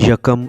1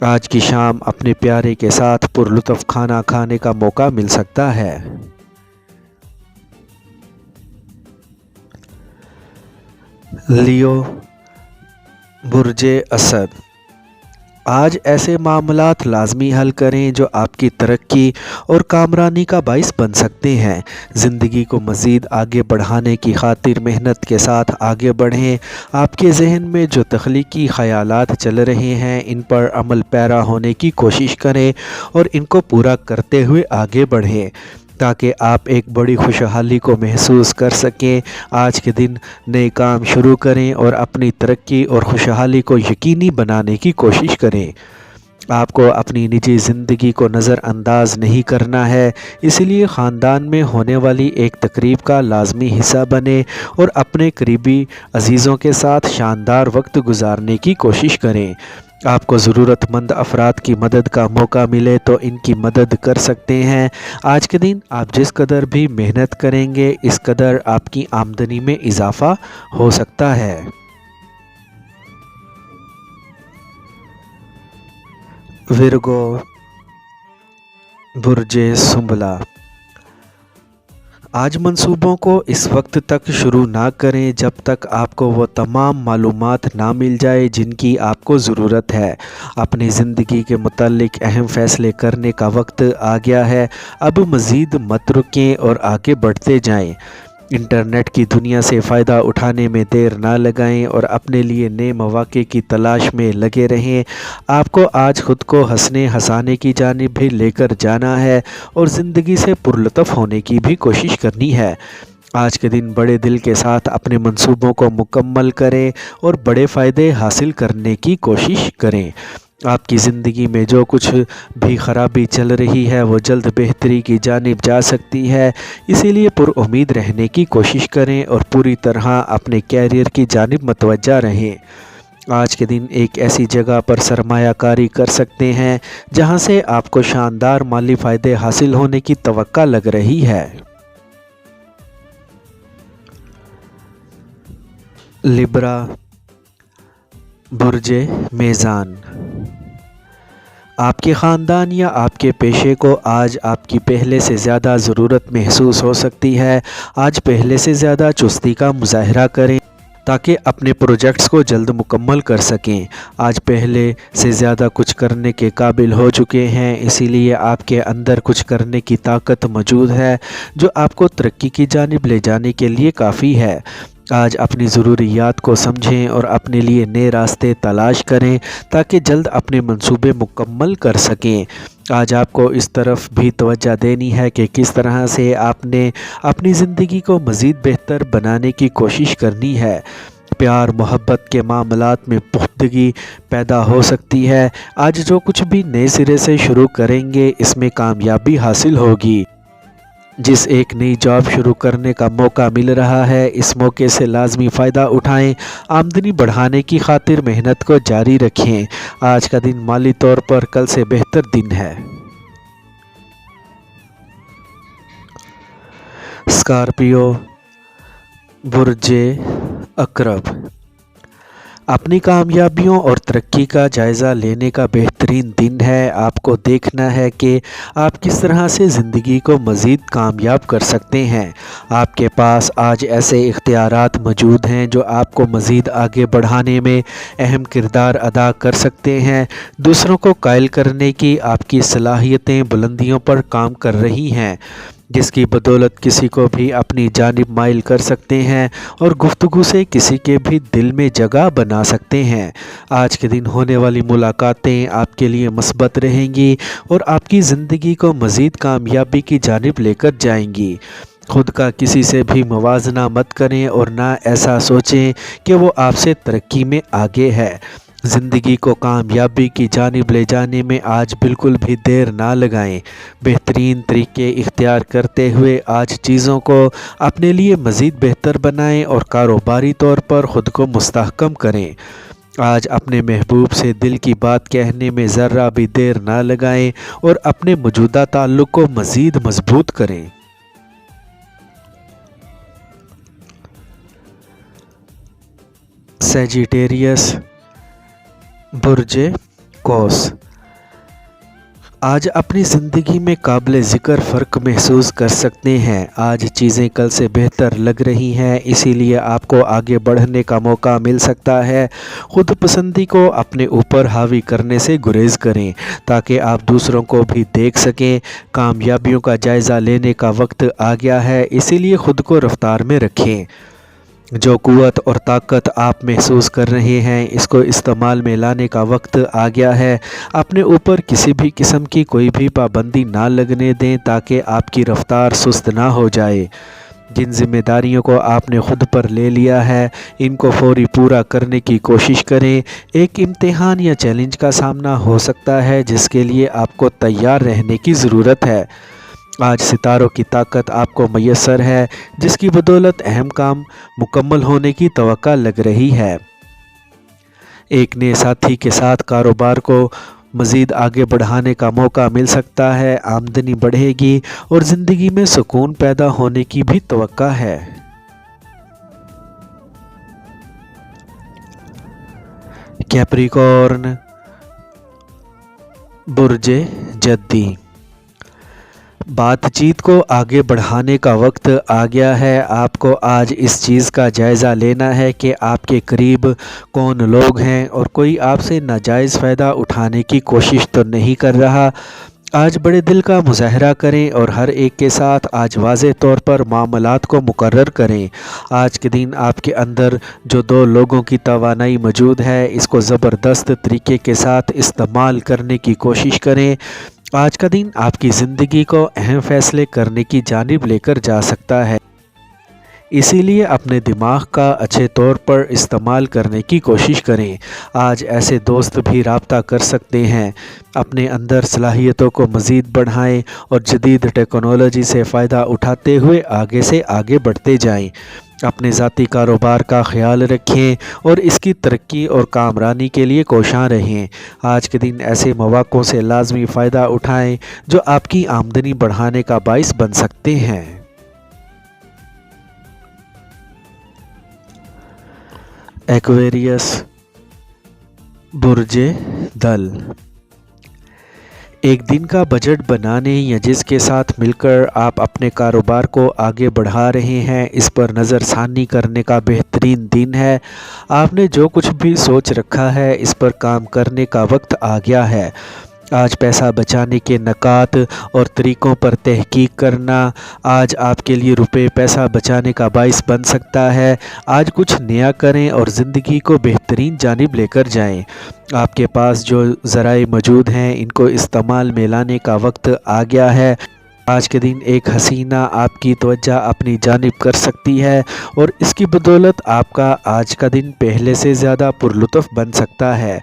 آج کی شام اپنے پیارے کے ساتھ پرلطف کھانا کھانے کا موقع مل سکتا ہے۔ لیو، برج اسد، آج ایسے معاملات لازمی حل کریں جو آپ کی ترقی اور کامرانی کا باعث بن سکتے ہیں۔ زندگی کو مزید آگے بڑھانے کی خاطر محنت کے ساتھ آگے بڑھیں۔ آپ کے ذہن میں جو تخلیقی خیالات چل رہے ہیں ان پر عمل پیرا ہونے کی کوشش کریں اور ان کو پورا کرتے ہوئے آگے بڑھیں تاکہ آپ ایک بڑی خوشحالی کو محسوس کر سکیں۔ آج کے دن نئے کام شروع کریں اور اپنی ترقی اور خوشحالی کو یقینی بنانے کی کوشش کریں۔ آپ کو اپنی نجی زندگی کو نظر انداز نہیں کرنا ہے، اس لیے خاندان میں ہونے والی ایک تقریب کا لازمی حصہ بنیں اور اپنے قریبی عزیزوں کے ساتھ شاندار وقت گزارنے کی کوشش کریں۔ آپ کو ضرورت مند افراد کی مدد کا موقع ملے تو ان کی مدد کر سکتے ہیں۔ آج کے دن آپ جس قدر بھی محنت کریں گے اس قدر آپ کی آمدنی میں اضافہ ہو سکتا ہے۔ ورگو، برج سنبلہ، آج منصوبوں کو اس وقت تک شروع نہ کریں جب تک آپ کو وہ تمام معلومات نہ مل جائے جن کی آپ کو ضرورت ہے۔ اپنی زندگی کے متعلق اہم فیصلے کرنے کا وقت آ گیا ہے، اب مزید مت رکیں اور آگے بڑھتے جائیں۔ انٹرنیٹ کی دنیا سے فائدہ اٹھانے میں دیر نہ لگائیں اور اپنے لیے نئے مواقع کی تلاش میں لگے رہیں۔ آپ کو آج خود کو ہنسنے ہنسانے کی جانب بھی لے کر جانا ہے اور زندگی سے پرلطف ہونے کی بھی کوشش کرنی ہے۔ آج کے دن بڑے دل کے ساتھ اپنے منصوبوں کو مکمل کریں اور بڑے فائدے حاصل کرنے کی کوشش کریں۔ آپ کی زندگی میں جو کچھ بھی خرابی چل رہی ہے وہ جلد بہتری کی جانب جا سکتی ہے، اسی لیے پر امید رہنے کی کوشش کریں اور پوری طرح اپنے کیریئر کی جانب متوجہ رہیں۔ آج کے دن ایک ایسی جگہ پر سرمایہ کاری کر سکتے ہیں جہاں سے آپ کو شاندار مالی فائدے حاصل ہونے کی توقع لگ رہی ہے۔ لیبرا، برج میزان، آپ کے خاندان یا آپ کے پیشے کو آج آپ کی پہلے سے زیادہ ضرورت محسوس ہو سکتی ہے۔ آج پہلے سے زیادہ چستی کا مظاہرہ کریں تاکہ اپنے پروجیکٹس کو جلد مکمل کر سکیں۔ آج پہلے سے زیادہ کچھ کرنے کے قابل ہو چکے ہیں، اسی لیے آپ کے اندر کچھ کرنے کی طاقت موجود ہے جو آپ کو ترقی کی جانب لے جانے کے لیے کافی ہے۔ آج اپنی ضروریات کو سمجھیں اور اپنے لیے نئے راستے تلاش کریں تاکہ جلد اپنے منصوبے مکمل کر سکیں۔ آج آپ کو اس طرف بھی توجہ دینی ہے کہ کس طرح سے آپ نے اپنی زندگی کو مزید بہتر بنانے کی کوشش کرنی ہے۔ پیار محبت کے معاملات میں پختگی پیدا ہو سکتی ہے۔ آج جو کچھ بھی نئے سرے سے شروع کریں گے اس میں کامیابی حاصل ہوگی۔ جس ایک نئی جاب شروع کرنے کا موقع مل رہا ہے اس موقع سے لازمی فائدہ اٹھائیں۔ آمدنی بڑھانے کی خاطر محنت کو جاری رکھیں۔ آج کا دن مالی طور پر کل سے بہتر دن ہے۔ اسکارپیو، برج عقرب، اپنی کامیابیوں اور ترقی کا جائزہ لینے کا بہترین دن ہے۔ آپ کو دیکھنا ہے کہ آپ کس طرح سے زندگی کو مزید کامیاب کر سکتے ہیں۔ آپ کے پاس آج ایسے اختیارات موجود ہیں جو آپ کو مزید آگے بڑھانے میں اہم کردار ادا کر سکتے ہیں۔ دوسروں کو قائل کرنے کی آپ کی صلاحیتیں بلندیوں پر کام کر رہی ہیں، جس کی بدولت کسی کو بھی اپنی جانب مائل کر سکتے ہیں اور گفتگو سے کسی کے بھی دل میں جگہ بنا سکتے ہیں۔ آج کے دن ہونے والی ملاقاتیں آپ کے لیے مثبت رہیں گی اور آپ کی زندگی کو مزید کامیابی کی جانب لے کر جائیں گی۔ خود کا کسی سے بھی موازنہ مت کریں اور نہ ایسا سوچیں کہ وہ آپ سے ترقی میں آگے ہے۔ زندگی کو کامیابی کی جانب لے جانے میں آج بالکل بھی دیر نہ لگائیں۔ بہترین طریقے اختیار کرتے ہوئے آج چیزوں کو اپنے لیے مزید بہتر بنائیں اور کاروباری طور پر خود کو مستحکم کریں۔ آج اپنے محبوب سے دل کی بات کہنے میں ذرہ بھی دیر نہ لگائیں اور اپنے موجودہ تعلق کو مزید مضبوط کریں۔ سیجیٹیریس، برج قوس، آج اپنی زندگی میں قابل ذکر فرق محسوس کر سکتے ہیں۔ آج چیزیں کل سے بہتر لگ رہی ہیں، اسی لیے آپ کو آگے بڑھنے کا موقع مل سکتا ہے۔ خود پسندی کو اپنے اوپر حاوی کرنے سے گریز کریں تاکہ آپ دوسروں کو بھی دیکھ سکیں۔ کامیابیوں کا جائزہ لینے کا وقت آ گیا ہے، اسی لیے خود کو رفتار میں رکھیں۔ جو قوت اور طاقت آپ محسوس کر رہے ہیں، اس کو استعمال میں لانے کا وقت آ گیا ہے۔ اپنے اوپر کسی بھی قسم کی کوئی بھی پابندی نہ لگنے دیں تاکہ آپ کی رفتار سست نہ ہو جائے۔ جن ذمہ داریوں کو آپ نے خود پر لے لیا ہے، ان کو فوری پورا کرنے کی کوشش کریں۔ ایک امتحان یا چیلنج کا سامنا ہو سکتا ہے جس کے لیے آپ کو تیار رہنے کی ضرورت ہے۔ آج ستاروں کی طاقت آپ کو میسر ہے، جس کی بدولت اہم کام مکمل ہونے کی توقع لگ رہی ہے۔ ایک نئے ساتھی کے ساتھ کاروبار کو مزید آگے بڑھانے کا موقع مل سکتا ہے، آمدنی بڑھے گی اور زندگی میں سکون پیدا ہونے کی بھی توقع ہے۔ کیپریکارن، برج جدی، بات چیت کو آگے بڑھانے کا وقت آ گیا ہے۔ آپ کو آج اس چیز کا جائزہ لینا ہے کہ آپ کے قریب کون لوگ ہیں اور کوئی آپ سے ناجائز فائدہ اٹھانے کی کوشش تو نہیں کر رہا۔ آج بڑے دل کا مظاہرہ کریں اور ہر ایک کے ساتھ آج واضح طور پر معاملات کو مقرر کریں۔ آج کے دن آپ کے اندر جو دو لوگوں کی توانائی موجود ہے، اس کو زبردست طریقے کے ساتھ استعمال کرنے کی کوشش کریں۔ آج کا دن آپ کی زندگی کو اہم فیصلے کرنے کی جانب لے کر جا سکتا ہے، اسی لیے اپنے دماغ کا اچھے طور پر استعمال کرنے کی کوشش کریں۔ آج ایسے دوست بھی رابطہ کر سکتے ہیں۔ اپنے اندر صلاحیتوں کو مزید بڑھائیں اور جدید ٹیکنالوجی سے فائدہ اٹھاتے ہوئے آگے سے آگے بڑھتے جائیں۔ اپنے ذاتی کاروبار کا خیال رکھیں اور اس کی ترقی اور کامرانی کے لیے کوشاں رہیں۔ آج کے دن ایسے مواقعوں سے لازمی فائدہ اٹھائیں جو آپ کی آمدنی بڑھانے کا باعث بن سکتے ہیں۔ ایکویریس، برج دل، ایک دن کا بجٹ بنانے یا جس کے ساتھ مل کر آپ اپنے کاروبار کو آگے بڑھا رہے ہیں، اس پر نظر ثانی کرنے کا بہترین دن ہے۔ آپ نے جو کچھ بھی سوچ رکھا ہے، اس پر کام کرنے کا وقت آ گیا ہے۔ آج پیسہ بچانے کے نکات اور طریقوں پر تحقیق کرنا آج آپ کے لیے روپے پیسہ بچانے کا باعث بن سکتا ہے۔ آج کچھ نیا کریں اور زندگی کو بہترین جانب لے کر جائیں۔ آپ کے پاس جو ذرائع موجود ہیں، ان کو استعمال میں لانے کا وقت آ گیا ہے۔ آج کے دن ایک حسینہ آپ کی توجہ اپنی جانب کر سکتی ہے اور اس کی بدولت آپ کا آج کا دن پہلے سے زیادہ پرلطف بن سکتا ہے۔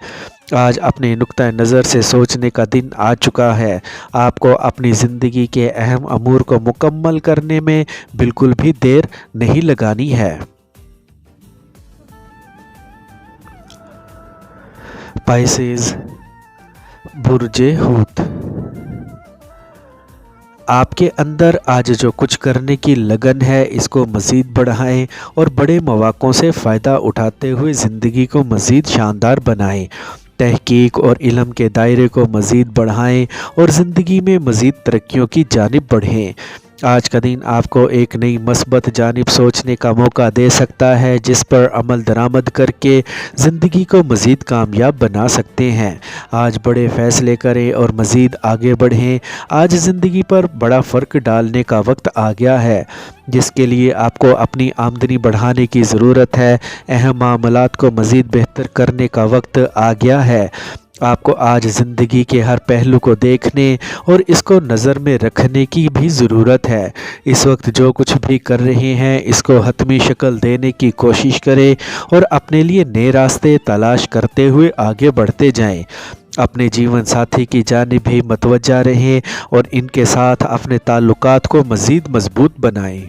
آج اپنے نقطہ نظر سے سوچنے کا دن آ چکا ہے۔ آپ کو اپنی زندگی کے اہم امور کو مکمل کرنے میں بالکل بھی دیر نہیں لگانی ہے۔ پائسیز، برج حوت، آپ کے اندر آج جو کچھ کرنے کی لگن ہے، اس کو مزید بڑھائیں اور بڑے مواقعوں سے فائدہ اٹھاتے ہوئے زندگی کو مزید شاندار بنائیں۔ تحقیق اور علم کے دائرے کو مزید بڑھائیں اور زندگی میں مزید ترقیوں کی جانب بڑھیں۔ آج کا دن آپ کو ایک نئی مثبت جانب سوچنے کا موقع دے سکتا ہے، جس پر عمل درآمد کر کے زندگی کو مزید کامیاب بنا سکتے ہیں۔ آج بڑے فیصلے کریں اور مزید آگے بڑھیں۔ آج زندگی پر بڑا فرق ڈالنے کا وقت آ گیا ہے، جس کے لیے آپ کو اپنی آمدنی بڑھانے کی ضرورت ہے۔ اہم معاملات کو مزید بہتر کرنے کا وقت آ گیا ہے۔ آپ کو آج زندگی کے ہر پہلو کو دیکھنے اور اس کو نظر میں رکھنے کی بھی ضرورت ہے۔ اس وقت جو کچھ بھی کر رہے ہیں، اس کو حتمی شکل دینے کی کوشش کریں اور اپنے لیے نئے راستے تلاش کرتے ہوئے آگے بڑھتے جائیں۔ اپنے جیون ساتھی کی جانب بھی متوجہ رہیں اور ان کے ساتھ اپنے تعلقات کو مزید مضبوط بنائیں۔